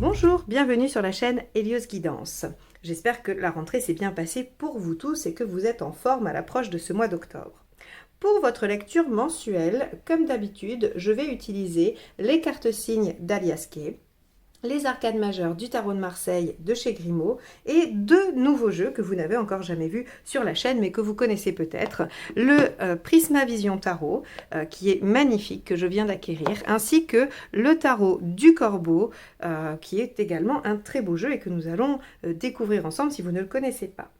Bonjour, bienvenue sur la chaîne Hélios Guidance. J'espère que la rentrée s'est bien passée pour vous tous et que vous êtes en forme à l'approche de ce mois d'octobre. Pour votre lecture mensuelle, comme d'habitude, je vais utiliser les cartes signes d'Alias Kay, les arcades majeures du tarot de Marseille de chez Grimaud et deux nouveaux jeux que vous n'avez encore jamais vus sur la chaîne mais que vous connaissez peut-être. Le Prisma Vision Tarot qui est magnifique, que je viens d'acquérir, ainsi que le tarot du Corbeau qui est également un très beau jeu et que nous allons découvrir ensemble si vous ne le connaissez pas.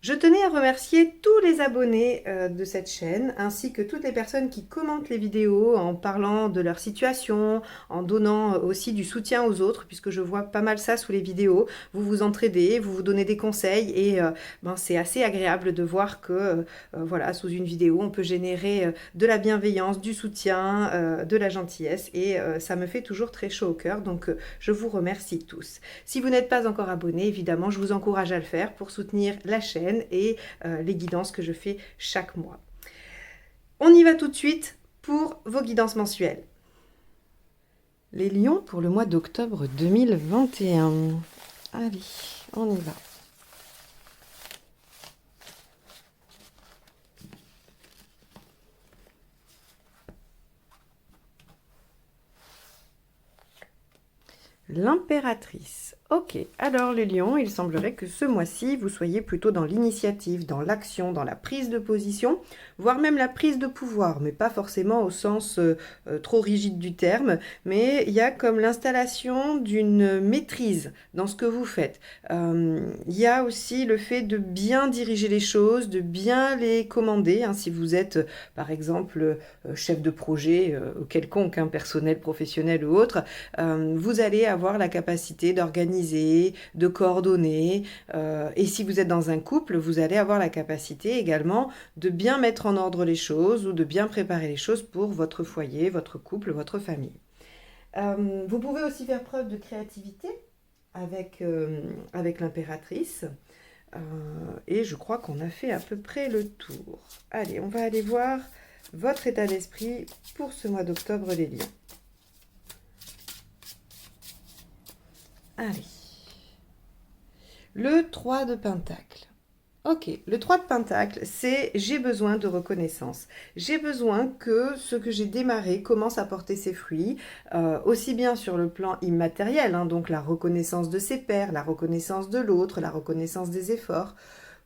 Je tenais à remercier tous les abonnés de cette chaîne, ainsi que toutes les personnes qui commentent les vidéos en parlant de leur situation, en donnant aussi du soutien aux autres, puisque je vois pas mal ça sous les vidéos. Vous vous entraidez, vous vous donnez des conseils et c'est assez agréable de voir que voilà, sous une vidéo, on peut générer de la bienveillance, du soutien, de la gentillesse et ça me fait toujours très chaud au cœur. Donc je vous remercie tous. Si vous n'êtes pas encore abonné, évidemment, je vous encourage à le faire pour soutenir la chaîne et les guidances que je fais chaque mois. On y va tout de suite pour vos guidances mensuelles. Les lions pour le mois d'octobre 2021. Allez, on y va. L'impératrice. Ok, alors les lions, il semblerait que ce mois-ci, vous soyez plutôt dans l'initiative, dans l'action, dans la prise de position, voire même la prise de pouvoir, mais pas forcément au sens trop rigide du terme, mais il y a comme l'installation d'une maîtrise dans ce que vous faites. Il y a aussi le fait de bien diriger les choses, de bien les commander, hein, si vous êtes par exemple chef de projet quelconque, hein, personnel, professionnel ou autre, vous allez avoir la capacité d'organiser, de coordonner, et si vous êtes dans un couple, vous allez avoir la capacité également de bien mettre en ordre les choses ou de bien préparer les choses pour votre foyer, votre couple, votre famille. Vous pouvez aussi faire preuve de créativité avec l'impératrice. Et je crois qu'on a fait à peu près le tour. Allez, on va aller voir votre état d'esprit pour ce mois d'octobre, les lions. Allez. Le 3 de Pentacle. Ok, le 3 de Pentacle, c'est j'ai besoin de reconnaissance. J'ai besoin que ce que j'ai démarré commence à porter ses fruits, aussi bien sur le plan immatériel, hein, donc la reconnaissance de ses pairs, la reconnaissance de l'autre, la reconnaissance des efforts,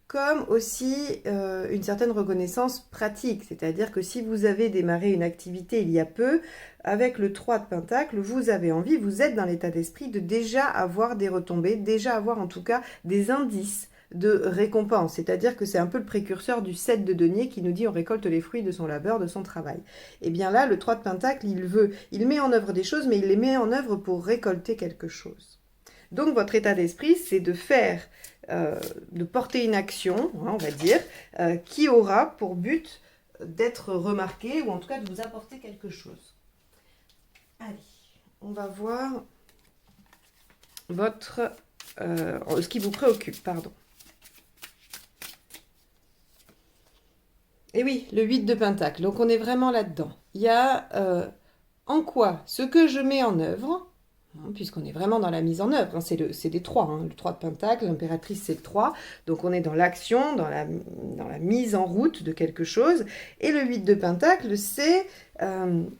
comme aussi une certaine reconnaissance pratique, c'est-à-dire que si vous avez démarré une activité il y a peu, avec le 3 de Pentacle, vous avez envie, vous êtes dans l'état d'esprit de déjà avoir des retombées, déjà avoir en tout cas des indices de récompense, c'est-à-dire que c'est un peu le précurseur du 7 de denier qui nous dit on récolte les fruits de son labeur, de son travail. Et bien là, le 3 de Pentacle, il met en œuvre des choses, mais il les met en œuvre pour récolter quelque chose. Donc votre état d'esprit, c'est de faire, de porter une action, hein, on va dire, qui aura pour but d'être remarquée ou en tout cas de vous apporter quelque chose. Allez, on va voir ce qui vous préoccupe, pardon. Et oui, le 8 de Pentacle, donc on est vraiment là-dedans. Il y a en quoi ce que je mets en œuvre, puisqu'on est vraiment dans la mise en œuvre, hein, c'est des 3, hein, le 3 de Pentacle, l'impératrice c'est le 3, donc on est dans l'action, dans la mise en route de quelque chose, et le 8 de Pentacle c'est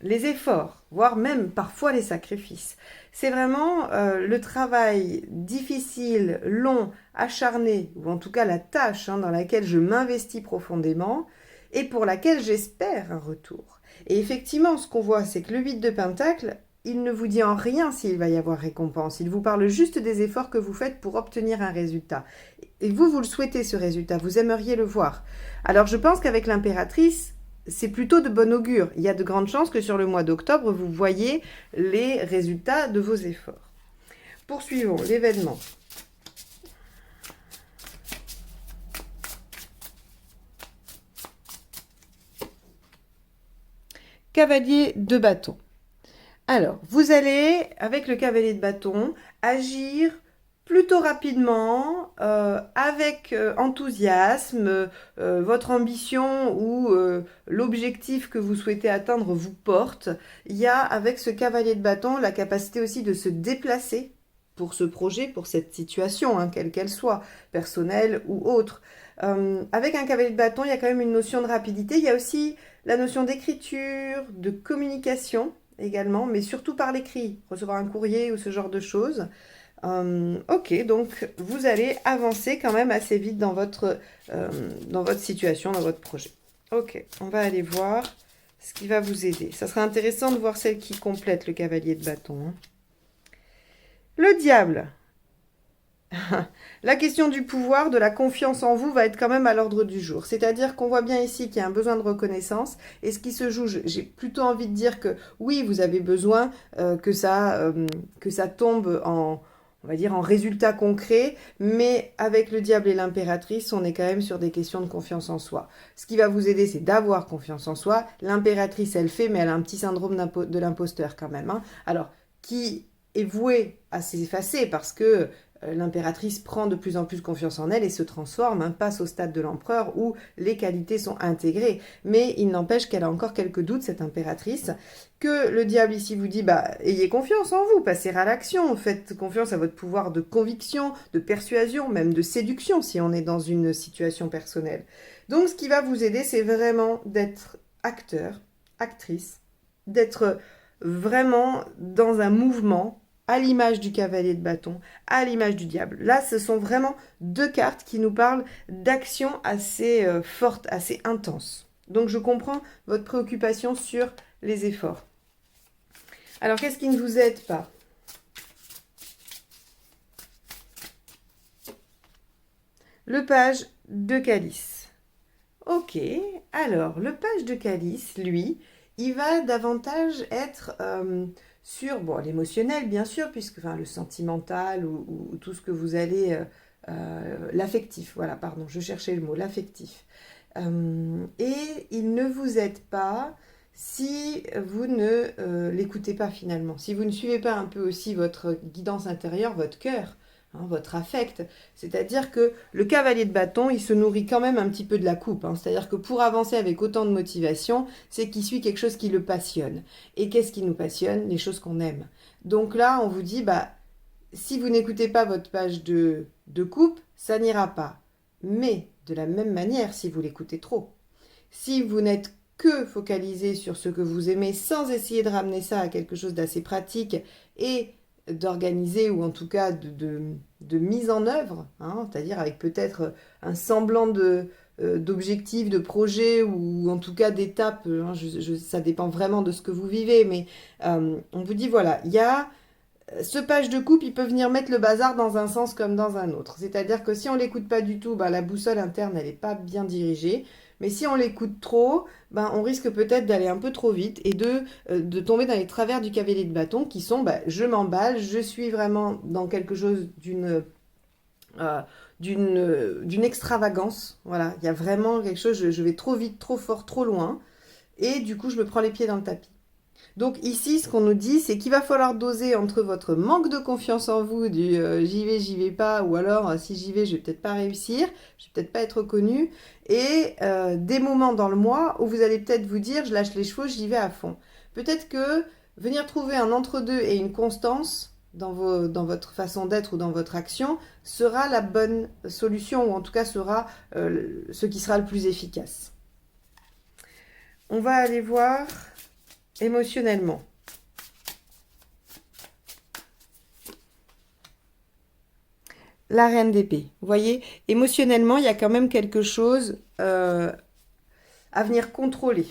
les efforts, voire même parfois les sacrifices. C'est vraiment le travail difficile, long, acharné, ou en tout cas la tâche, hein, dans laquelle je m'investis profondément, et pour laquelle j'espère un retour. Et effectivement, ce qu'on voit, c'est que le 8 de Pentacle, il ne vous dit en rien s'il va y avoir récompense. Il vous parle juste des efforts que vous faites pour obtenir un résultat. Et vous le souhaitez, ce résultat. Vous aimeriez le voir. Alors, je pense qu'avec l'impératrice, c'est plutôt de bon augure. Il y a de grandes chances que sur le mois d'octobre, vous voyez les résultats de vos efforts. Poursuivons l'événement. Cavalier de bâton. Alors, vous allez, avec le cavalier de bâton, agir plutôt rapidement, avec enthousiasme, votre ambition ou l'objectif que vous souhaitez atteindre vous porte. Il y a, avec ce cavalier de bâton, la capacité aussi de se déplacer pour ce projet, pour cette situation, hein, quelle qu'elle soit, personnelle ou autre. Avec un cavalier de bâton, il y a quand même une notion de rapidité. Il y a aussi la notion d'écriture, de communication également, mais surtout par l'écrit, recevoir un courrier ou ce genre de choses. Ok, donc vous allez avancer quand même assez vite dans votre situation, dans votre projet. Ok, on va aller voir ce qui va vous aider. Ça sera intéressant de voir celle qui complète le cavalier de bâton, hein. Le diable. La question du pouvoir, de la confiance en vous va être quand même à l'ordre du jour. C'est-à-dire qu'on voit bien ici qu'il y a un besoin de reconnaissance. Et ce qui se joue, j'ai plutôt envie de dire que oui, vous avez besoin que ça tombe en, on va dire, en résultat concret. Mais avec le diable et l'impératrice, on est quand même sur des questions de confiance en soi. Ce qui va vous aider, c'est d'avoir confiance en soi. L'impératrice, elle fait, mais elle a un petit syndrome de l'imposteur quand même, hein. Alors, qui est voué à s'effacer parce que l'impératrice prend de plus en plus confiance en elle et se transforme, hein, passe au stade de l'empereur où les qualités sont intégrées. Mais il n'empêche qu'elle a encore quelques doutes, cette impératrice, que le diable ici vous dit, bah, ayez confiance en vous, passez à l'action, faites confiance à votre pouvoir de conviction, de persuasion, même de séduction si on est dans une situation personnelle. Donc ce qui va vous aider, c'est vraiment d'être acteur, actrice, d'être vraiment dans un mouvement à l'image du cavalier de bâton, à l'image du diable. Là, ce sont vraiment deux cartes qui nous parlent d'action assez forte, assez intense. Donc, je comprends votre préoccupation sur les efforts. Alors, qu'est-ce qui ne vous aide pas? Le page de calice. Ok, alors, le page de calice, lui, il va davantage être sur l'émotionnel, bien sûr, puisque le sentimental ou tout ce que vous allez... l'affectif, voilà, pardon, je cherchais le mot, l'affectif. Et il ne vous aide pas si vous ne l'écoutez pas finalement, si vous ne suivez pas un peu aussi votre guidance intérieure, votre cœur, hein, votre affect. C'est-à-dire que le cavalier de bâton, il se nourrit quand même un petit peu de la coupe, hein. C'est-à-dire que pour avancer avec autant de motivation, c'est qu'il suit quelque chose qui le passionne. Et qu'est-ce qui nous passionne? Les choses qu'on aime. Donc là, on vous dit, bah, si vous n'écoutez pas votre page de coupe, ça n'ira pas. Mais de la même manière, si vous l'écoutez trop, si vous n'êtes que focalisé sur ce que vous aimez sans essayer de ramener ça à quelque chose d'assez pratique et d'organiser ou en tout cas de mise en œuvre, hein, c'est-à-dire avec peut-être un semblant d'objectifs, de projets ou en tout cas d'étapes, hein, ça dépend vraiment de ce que vous vivez, mais on vous dit voilà, il y a ce page de coupe, il peut venir mettre le bazar dans un sens comme dans un autre. C'est-à-dire que si on ne l'écoute pas du tout, la boussole interne, elle n'est pas bien dirigée. Mais si on l'écoute trop, on risque peut-être d'aller un peu trop vite et de tomber dans les travers du cavalier de bâton qui sont je m'emballe, je suis vraiment dans quelque chose d'une extravagance. Voilà, il y a vraiment quelque chose, je vais trop vite, trop fort, trop loin. Et du coup, je me prends les pieds dans le tapis. Donc ici, ce qu'on nous dit, c'est qu'il va falloir doser entre votre manque de confiance en vous, du j'y vais pas, ou alors si j'y vais, je vais peut-être pas réussir, je vais peut-être pas être reconnue, et des moments dans le mois où vous allez peut-être vous dire je lâche les chevaux, j'y vais à fond. Peut-être que venir trouver un entre-deux et une constance dans votre façon d'être ou dans votre action sera la bonne solution, ou en tout cas sera ce qui sera le plus efficace. On va aller voir émotionnellement. La reine d'épée. Vous voyez, émotionnellement, il y a quand même quelque chose à venir contrôler.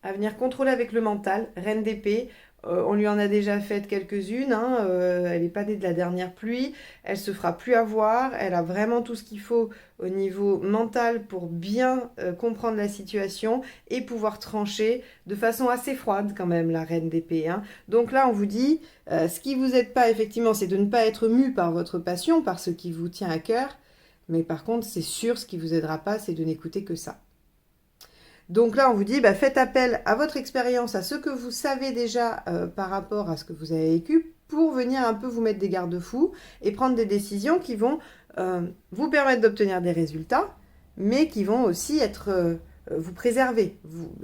À venir contrôler avec le mental. Reine d'épée, on lui en a déjà fait quelques-unes, hein, elle n'est pas née de la dernière pluie, elle se fera plus avoir, elle a vraiment tout ce qu'il faut au niveau mental pour bien comprendre la situation et pouvoir trancher de façon assez froide quand même, la reine d'épée, hein. Donc là, on vous dit, ce qui vous aide pas effectivement, c'est de ne pas être mu par votre passion, par ce qui vous tient à cœur, mais par contre, c'est sûr, ce qui vous aidera pas, c'est de n'écouter que ça. Donc là, on vous dit, faites appel à votre expérience, à ce que vous savez déjà par rapport à ce que vous avez vécu, pour venir un peu vous mettre des garde-fous et prendre des décisions qui vont vous permettre d'obtenir des résultats, mais qui vont aussi vous préserver,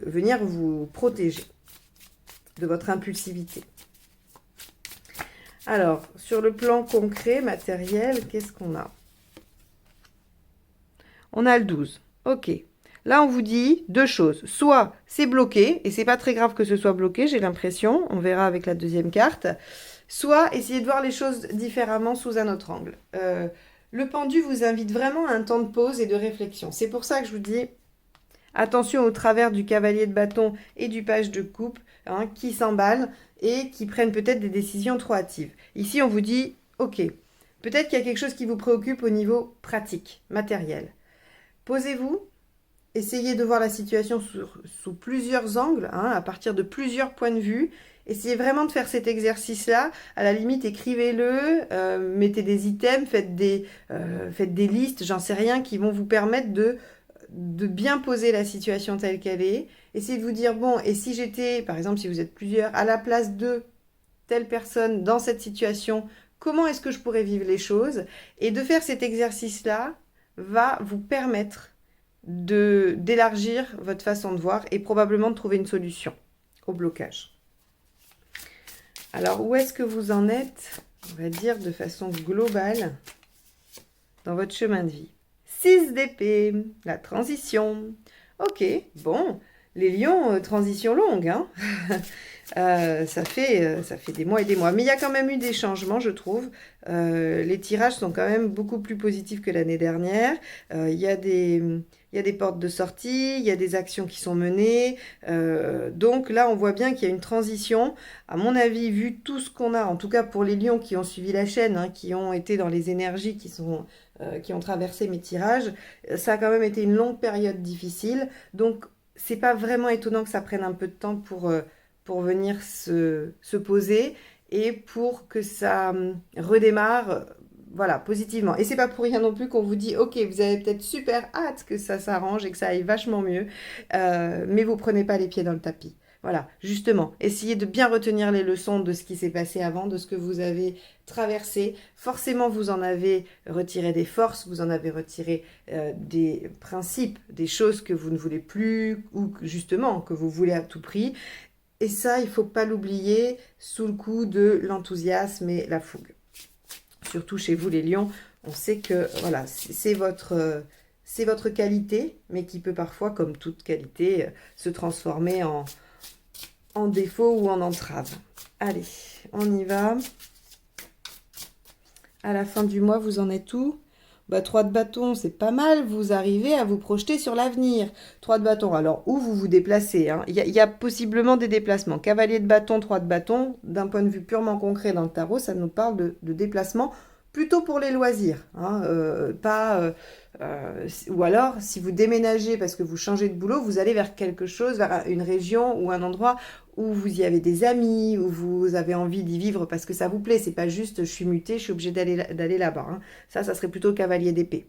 venir vous protéger de votre impulsivité. Alors, sur le plan concret, matériel, qu'est-ce qu'on a? On a le 12. Ok. Là, on vous dit deux choses. Soit c'est bloqué, et c'est pas très grave que ce soit bloqué, j'ai l'impression. On verra avec la deuxième carte. Soit essayez de voir les choses différemment sous un autre angle. Le pendu vous invite vraiment à un temps de pause et de réflexion. C'est pour ça que je vous dis attention au travers du cavalier de bâton et du page de coupe, hein, qui s'emballent et qui prennent peut-être des décisions trop hâtives. Ici, on vous dit, ok, peut-être qu'il y a quelque chose qui vous préoccupe au niveau pratique, matériel. Posez-vous, essayez de voir la situation sous plusieurs angles, hein, à partir de plusieurs points de vue. Essayez vraiment de faire cet exercice-là. À la limite, écrivez-le, mettez des items, faites des listes, j'en sais rien, qui vont vous permettre de bien poser la situation telle qu'elle est. Essayez de vous dire, bon, et si j'étais, par exemple, si vous êtes plusieurs, à la place de telle personne dans cette situation, comment est-ce que je pourrais vivre les choses? Et de faire cet exercice-là va vous permettre d'élargir votre façon de voir et probablement de trouver une solution au blocage. Alors, où est-ce que vous en êtes, on va dire, de façon globale dans votre chemin de vie? 6 d'épée, la transition. Ok, bon, les lions, transition longue, hein. Ça fait des mois et des mois. Mais il y a quand même eu des changements, je trouve. Les tirages sont quand même beaucoup plus positifs que l'année dernière. Il y a des portes de sortie, il y a des actions qui sont menées. Donc là, on voit bien qu'il y a une transition. À mon avis, vu tout ce qu'on a, en tout cas pour les lions qui ont suivi la chaîne, hein, qui ont été dans les énergies qui ont traversé mes tirages, ça a quand même été une longue période difficile. Donc, c'est pas vraiment étonnant que ça prenne un peu de temps pour venir se poser et pour que ça redémarre, voilà, positivement. Et c'est pas pour rien non plus qu'on vous dit, ok, vous avez peut-être super hâte que ça s'arrange et que ça aille vachement mieux, mais vous prenez pas les pieds dans le tapis. Voilà, justement, essayez de bien retenir les leçons de ce qui s'est passé avant, de ce que vous avez traversé. Forcément, vous en avez retiré des forces, vous en avez retiré des principes, des choses que vous ne voulez plus ou justement que vous voulez à tout prix. Et ça, il ne faut pas l'oublier sous le coup de l'enthousiasme et la fougue. Surtout chez vous les lions, on sait que voilà, c'est votre qualité, mais qui peut parfois, comme toute qualité, se transformer en défaut ou en entrave. Allez, on y va. À la fin du mois, vous en êtes où? 3 de bâton, c'est pas mal, vous arrivez à vous projeter sur l'avenir. 3 de bâton, alors où vous vous déplacez, hein? Il y a possiblement des déplacements. Cavalier de bâton, 3 de bâton, d'un point de vue purement concret dans le tarot, ça nous parle de déplacement plutôt pour les loisirs, hein, ou alors si vous déménagez parce que vous changez de boulot, vous allez vers quelque chose, vers une région ou un endroit où vous y avez des amis, où vous avez envie d'y vivre parce que ça vous plaît. C'est pas juste je suis muté, je suis obligée d'aller là-bas, hein. Ça serait plutôt le cavalier d'épée.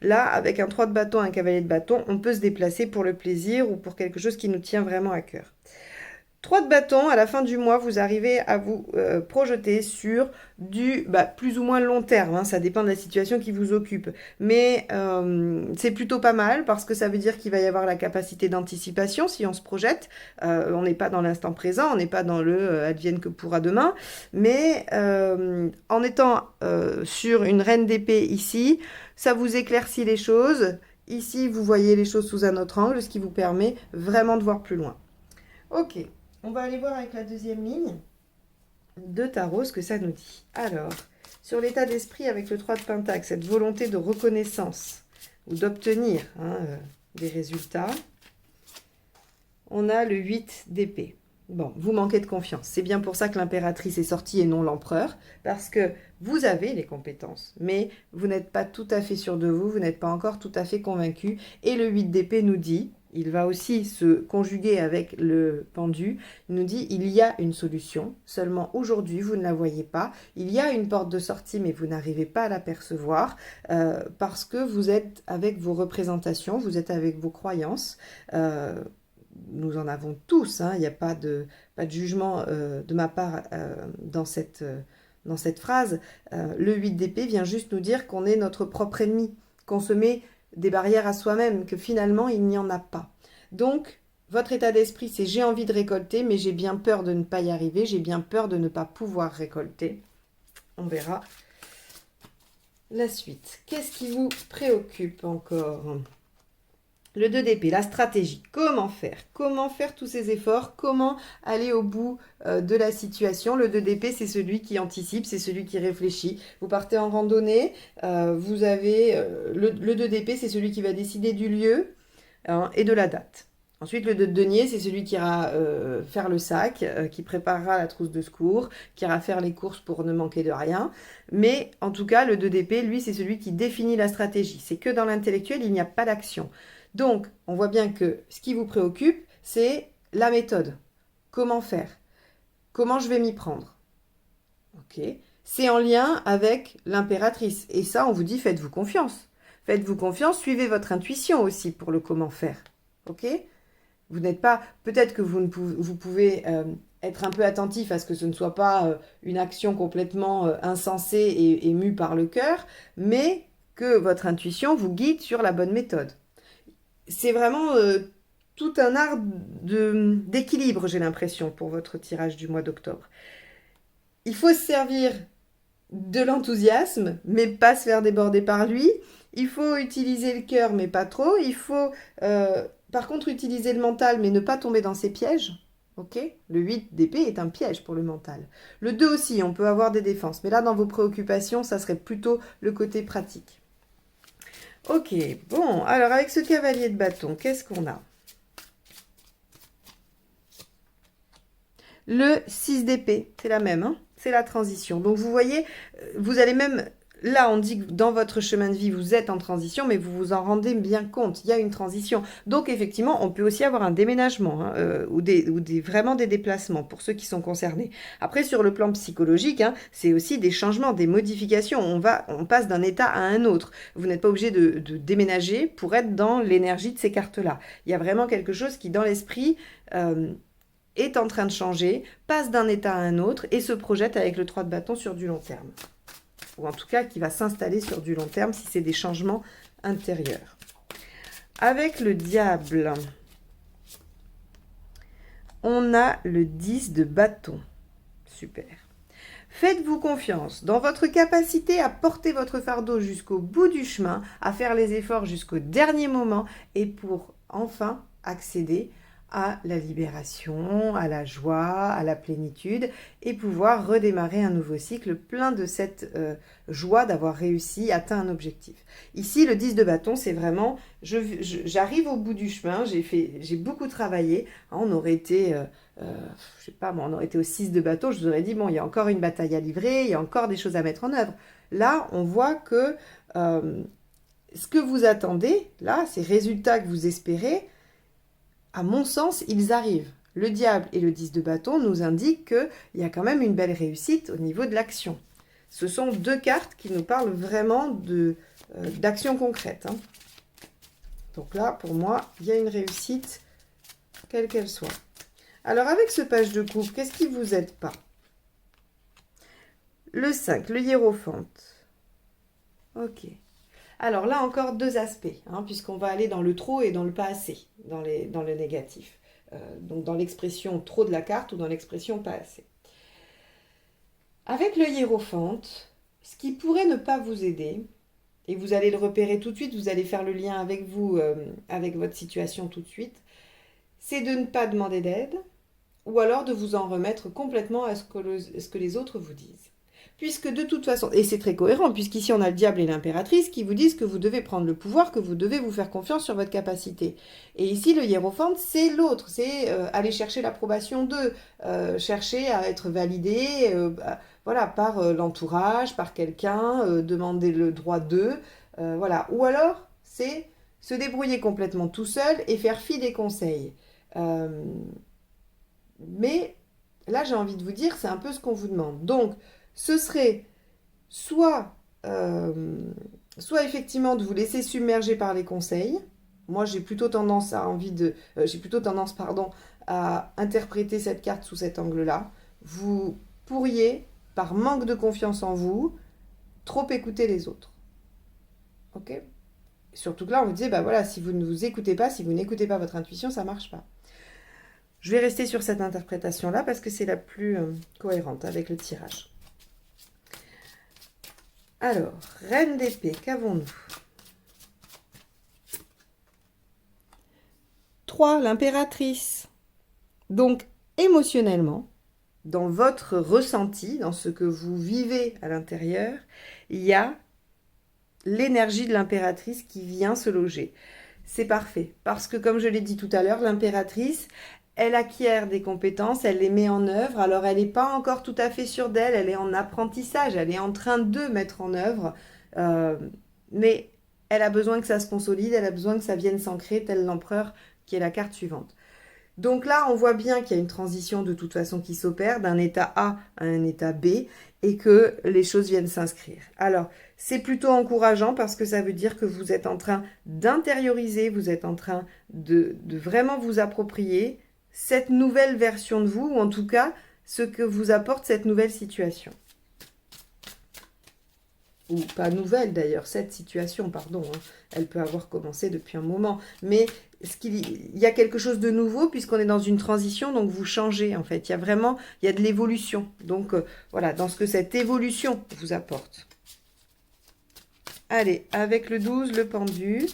Là, avec un 3 de bâton, un cavalier de bâton, on peut se déplacer pour le plaisir ou pour quelque chose qui nous tient vraiment à cœur. 3 de bâton, à la fin du mois, vous arrivez à vous projeter sur du plus ou moins long terme, hein, ça dépend de la situation qui vous occupe. Mais c'est plutôt pas mal parce que ça veut dire qu'il va y avoir la capacité d'anticipation si on se projette. On n'est pas dans l'instant présent, on n'est pas dans le advienne que pourra demain. Mais en étant sur une reine d'épée ici, ça vous éclaircit les choses. Ici, vous voyez les choses sous un autre angle, ce qui vous permet vraiment de voir plus loin. Ok. On va aller voir avec la deuxième ligne de tarot ce que ça nous dit. Alors, sur l'état d'esprit avec le 3 de Pentacle, cette volonté de reconnaissance ou d'obtenir des résultats, on a le 8 d'épée. Bon, vous manquez de confiance. C'est bien pour ça que l'impératrice est sortie et non l'empereur, parce que vous avez les compétences, mais vous n'êtes pas tout à fait sûr de vous, vous n'êtes pas encore tout à fait convaincu. Et le 8 d'épée nous dit, il va aussi se conjuguer avec le pendu, il nous dit il y a une solution, seulement aujourd'hui vous ne la voyez pas, il y a une porte de sortie mais vous n'arrivez pas à l'apercevoir parce que vous êtes avec vos représentations, vous êtes avec vos croyances, nous en avons tous, hein, il n'y a pas de jugement de ma part dans cette phrase. Le 8 d'épée vient juste nous dire qu'on est notre propre ennemi, qu'on se met des barrières à soi-même, que finalement, il n'y en a pas. Donc, votre état d'esprit, c'est j'ai envie de récolter, mais j'ai bien peur de ne pas y arriver, j'ai bien peur de ne pas pouvoir récolter. on verra la suite. Qu'est-ce qui vous préoccupe encore? Le 2 d'épée, la stratégie. Comment faire? Comment faire tous ces efforts? Comment aller au bout de la situation? Le 2 d'épée, c'est celui qui anticipe, c'est celui qui réfléchit. Vous partez en randonnée, vous avez... le 2 d'épée, c'est celui qui va décider du lieu et de la date. Ensuite, le 2 de denier, c'est celui qui ira faire le sac, qui préparera la trousse de secours, qui ira faire les courses pour ne manquer de rien. Mais en tout cas, le 2 d'épée, lui, c'est celui qui définit la stratégie. C'est que dans l'intellectuel, il n'y a pas d'action. Donc, on voit bien que ce qui vous préoccupe, c'est la méthode. Comment faire? Comment je vais m'y prendre? Ok. C'est en lien avec l'impératrice. Et ça, on vous dit, faites-vous confiance. Faites-vous confiance, suivez votre intuition aussi pour le comment faire. Ok? Vous n'êtes pas... Peut-être que vous pouvez être un peu attentif à ce que ce ne soit pas une action complètement insensée et mue par le cœur, mais que votre intuition vous guide sur la bonne méthode. C'est vraiment tout un art d'équilibre, j'ai l'impression, pour votre tirage du mois d'octobre. Il faut se servir de l'enthousiasme, mais pas se faire déborder par lui. Il faut utiliser le cœur, mais pas trop. Il faut, par contre, utiliser le mental, mais ne pas tomber dans ses pièges. Ok? Le 8 d'épée est un piège pour le mental. Le 2 aussi, on peut avoir des défenses. Mais là, dans vos préoccupations, ça serait plutôt le côté pratique. Ok, bon, alors avec ce cavalier de bâton, qu'est-ce qu'on a? Le 6 d'épée, c'est la même, hein, c'est la transition. Donc vous voyez, vous allez même... Là, on dit que dans votre chemin de vie, vous êtes en transition, mais vous vous en rendez bien compte. Il y a une transition. Donc, effectivement, on peut aussi avoir un déménagement hein, ou vraiment des déplacements pour ceux qui sont concernés. Après, sur le plan psychologique, hein, c'est aussi des changements, des modifications. On passe d'un état à un autre. Vous n'êtes pas obligé de déménager pour être dans l'énergie de ces cartes-là. Il y a vraiment quelque chose qui, dans l'esprit... est en train de changer, passe d'un état à un autre et se projette avec le 3 de bâton sur du long terme. Ou en tout cas qui va s'installer sur du long terme si c'est des changements intérieurs. Avec le diable, on a le 10 de bâton. Super. Faites-vous confiance dans votre capacité à porter votre fardeau jusqu'au bout du chemin, à faire les efforts jusqu'au dernier moment et pour enfin accéder à la libération, à la joie, à la plénitude et pouvoir redémarrer un nouveau cycle plein de cette joie d'avoir réussi, atteint un objectif. Ici, le 10 de bâton, c'est vraiment, j'arrive au bout du chemin, j'ai beaucoup travaillé, on aurait été, je sais pas, on aurait été au 6 de bâton, je vous aurais dit, bon, il y a encore une bataille à livrer, il y a encore des choses à mettre en œuvre. Là, on voit que ce que vous attendez, là, ces résultats que vous espérez, à mon sens, ils arrivent. Le diable et le 10 de bâton nous indiquent qu'il y a quand même une belle réussite au niveau de l'action. Ce sont deux cartes qui nous parlent vraiment d'action concrète. Hein. Donc là, pour moi, il y a une réussite, quelle qu'elle soit. Alors, avec ce page de coupe, qu'est-ce qui ne vous aide pas? Le 5, le hiérophante. Ok. Alors là encore deux aspects, hein, puisqu'on va aller dans le trop et dans le pas assez, dans le négatif. Donc dans l'expression trop de la carte ou dans l'expression pas assez. Avec le hiérophante, ce qui pourrait ne pas vous aider, et vous allez le repérer tout de suite, vous allez faire le lien avec vous, avec votre situation tout de suite, c'est de ne pas demander d'aide, ou alors de vous en remettre complètement à ce que les autres vous disent. Puisque de toute façon, et c'est très cohérent, puisqu'ici on a le diable et l'impératrice qui vous disent que vous devez prendre le pouvoir, que vous devez vous faire confiance sur votre capacité. Et ici, le hiérophante, c'est l'autre, c'est aller chercher l'approbation d'eux, chercher à être validé voilà, par l'entourage, par quelqu'un, demander le droit d'eux, voilà. Ou alors, c'est se débrouiller complètement tout seul et faire fi des conseils. Mais là, j'ai envie de vous dire, c'est un peu ce qu'on vous demande. Donc, ce serait soit effectivement de vous laisser submerger par les conseils. Moi, j'ai plutôt tendance à interpréter cette carte sous cet angle-là. Vous pourriez, par manque de confiance en vous, trop écouter les autres. Ok? Surtout que là, on vous disait, bah voilà, si vous ne vous écoutez pas, si vous n'écoutez pas votre intuition, ça ne marche pas. Je vais rester sur cette interprétation-là parce que c'est la plus cohérente avec le tirage. Alors, reine d'épée, qu'avons-nous? 3, l'impératrice. Donc, émotionnellement, dans votre ressenti, dans ce que vous vivez à l'intérieur, il y a l'énergie de l'impératrice qui vient se loger. C'est parfait, parce que comme je l'ai dit tout à l'heure, l'impératrice, elle acquiert des compétences, elle les met en œuvre, alors elle n'est pas encore tout à fait sûre d'elle, elle est en apprentissage, elle est en train de mettre en œuvre, mais elle a besoin que ça se consolide, elle a besoin que ça vienne s'ancrer, tel l'empereur qui est la carte suivante. Donc là, on voit bien qu'il y a une transition de toute façon qui s'opère d'un état A à un état B et que les choses viennent s'inscrire. Alors, c'est plutôt encourageant parce que ça veut dire que vous êtes en train d'intérioriser, vous êtes en train de vraiment vous approprier cette nouvelle version de vous, ou en tout cas, ce que vous apporte cette nouvelle situation. Ou pas nouvelle d'ailleurs, cette situation, pardon, hein. Elle peut avoir commencé depuis un moment, mais il y a quelque chose de nouveau puisqu'on est dans une transition, donc vous changez en fait, il y a de l'évolution, donc voilà, dans ce que cette évolution vous apporte. Allez, avec le 12, le pendu,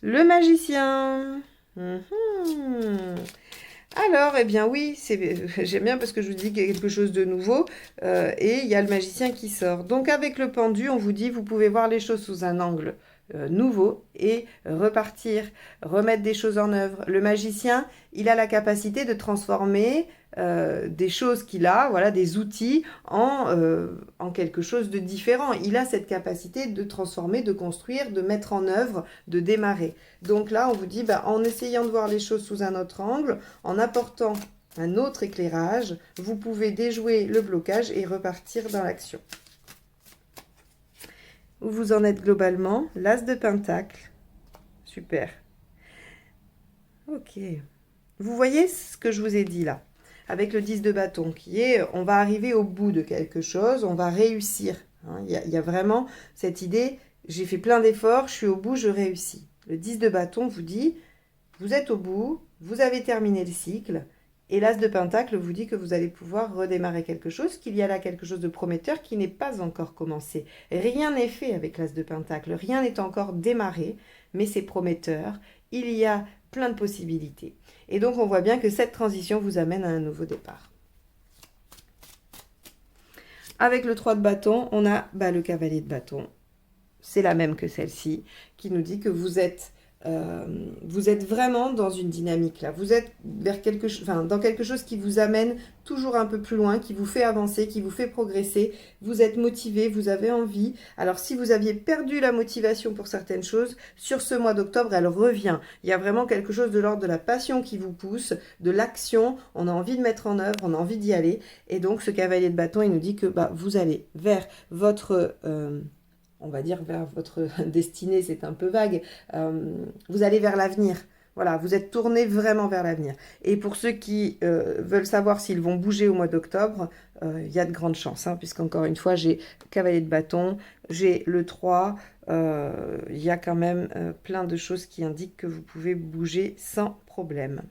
le magicien. Alors, eh bien oui, j'aime bien parce que je vous dis qu'il y a quelque chose de nouveau et il y a le magicien qui sort. Donc avec le pendu, on vous dit, vous pouvez voir les choses sous un angle nouveau et repartir, remettre des choses en œuvre. Le magicien, il a la capacité de transformer des choses qu'il a, voilà, des outils en quelque chose de différent. Il a cette capacité de transformer, de construire, de mettre en œuvre, de démarrer. Donc là, on vous dit, en essayant de voir les choses sous un autre angle, en apportant un autre éclairage, vous pouvez déjouer le blocage et repartir dans l'action. Où vous en êtes globalement? L'as de pentacle. Super. Ok. Vous voyez ce que je vous ai dit là? Avec le 10 de bâton, qui est, on va arriver au bout de quelque chose, on va réussir. Hein. Il y a vraiment cette idée, j'ai fait plein d'efforts, je suis au bout, je réussis. Le 10 de bâton vous dit, vous êtes au bout, vous avez terminé le cycle, et l'as de pentacle vous dit que vous allez pouvoir redémarrer quelque chose, qu'il y a là quelque chose de prometteur qui n'est pas encore commencé. Rien n'est fait avec l'as de pentacle, rien n'est encore démarré, mais c'est prometteur. Il y a plein de possibilités. Et donc, on voit bien que cette transition vous amène à un nouveau départ. Avec le 3 de bâton, on a le cavalier de bâton. C'est la même que celle-ci, qui nous dit que vous êtes vraiment dans une dynamique là. Vous êtes vers dans quelque chose qui vous amène toujours un peu plus loin, qui vous fait avancer, qui vous fait progresser. Vous êtes motivé, vous avez envie. Alors si vous aviez perdu la motivation pour certaines choses, sur ce mois d'octobre, elle revient. Il y a vraiment quelque chose de l'ordre de la passion qui vous pousse, de l'action. On a envie de mettre en œuvre, on a envie d'y aller. Et donc ce cavalier de bâton, il nous dit que vous allez vers votre... on va dire vers votre destinée, c'est un peu vague, vous allez vers l'avenir. Voilà, vous êtes tourné vraiment vers l'avenir. Et pour ceux qui veulent savoir s'ils vont bouger au mois d'octobre, il y a de grandes chances, puisqu'encore une fois, j'ai cavalier de bâton, j'ai le 3, il y a quand même plein de choses qui indiquent que vous pouvez bouger sans problème.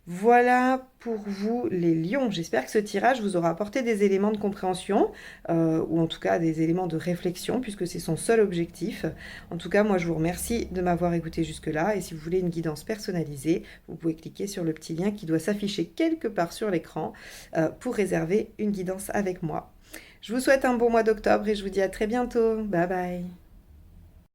Voilà pour vous les lions. J'espère que ce tirage vous aura apporté des éléments de compréhension ou en tout cas des éléments de réflexion puisque c'est son seul objectif. En tout cas, moi je vous remercie de m'avoir écouté jusque-là et si vous voulez une guidance personnalisée, vous pouvez cliquer sur le petit lien qui doit s'afficher quelque part sur l'écran pour réserver une guidance avec moi. Je vous souhaite un bon mois d'octobre et je vous dis à très bientôt. Bye bye.